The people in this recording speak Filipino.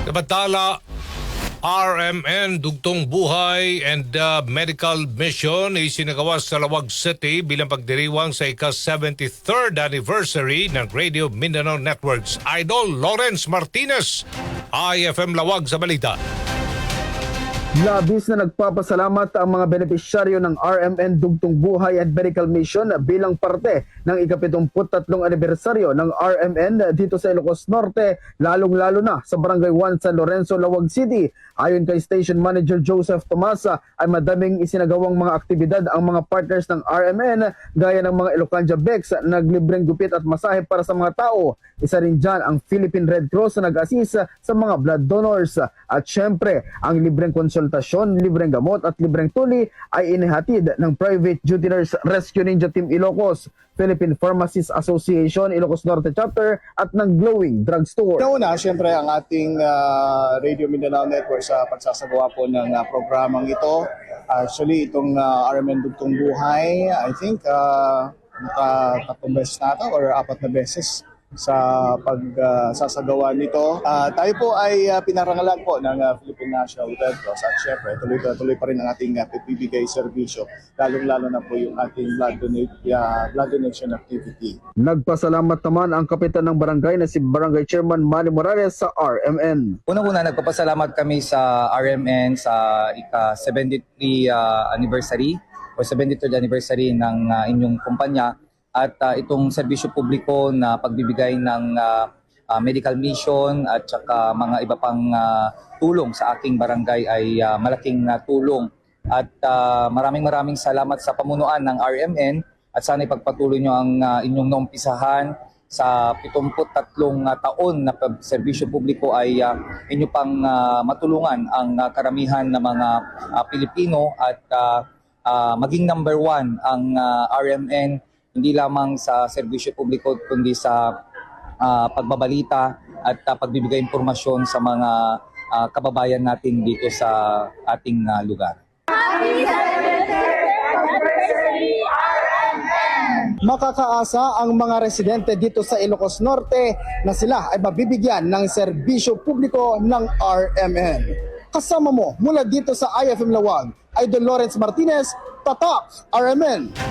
Samantala, RMN Dugtong Buhay and Medical Mission isinagawa sa Lawag City bilang pagdiriwang sa ika-73rd anniversary ng Radio Mindanao Networks. Idol Lawrence Martinez, IFM Lawag sa balita. Labis na nagpapasalamat ang mga benepisyaryo ng RMN Dugtong Buhay and Medical Mission bilang parte ng ika-73 anibersaryo ng RMN dito sa Ilocos Norte, lalong-lalo na sa Barangay 1 San Lorenzo, Lawag City. Ayon kay Station Manager Joseph Tomasa, ay madaming isinagawang mga aktibidad ang mga partners ng RMN gaya ng mga Ilocanja Bex, naglibreng gupit at masahe para sa mga tao. Isa rin dyan ang Philippine Red Cross na nag-assist sa mga blood donors. At syempre, ang libreng konsultasyon, libreng gamot at libreng tuli ay inihatid ng Private Duty Nurse Rescue Ninja Team Ilocos, Philippine Pharmacists Association Ilocos Norte Chapter at ng Glowing Drugstore. Una, siyempre ang ating Radio Mindanao Network sa pagsasagawa po ng programang ito. Actually, itong RMN Dugtong Buhay, I think tatlong beses na ito or 4 na beses sa pagsasagawa nito. Tayo po ay pinarangalan po ng Philippine National Red Cross at syempre tuloy pa rin ang ating pipibigay serbisyo, lalong-lalo na po yung ating blood donation activity. Nagpasalamat naman ang kapitan ng barangay na si Barangay Chairman Manny Morales sa RMN. Unang-una, nagpapasalamat kami sa RMN sa ika-73 anniversary o 73rd anniversary ng inyong kumpanya. At itong serbisyo publiko na pagbibigay ng medical mission at saka mga iba pang tulong sa aking barangay ay malaking tulong. At maraming salamat sa pamunuan ng RMN at sana ipagpatuloy nyo ang inyong naumpisahan sa 73 taon na serbisyo publiko ay inyo pang matulungan ang karamihan ng mga Pilipino at maging number 1 ang RMN hindi lamang sa serbisyo publiko kundi sa pagbabalita at pagbibigay impormasyon sa mga kababayan natin dito sa ating lugar. Makakaasa ang mga residente dito sa Ilocos Norte na sila ay mabibigyan ng serbisyo publiko ng RMN. Kasama mo mula dito sa IFM Lawag, Idol Lawrence Martinez, Tatak, RMN.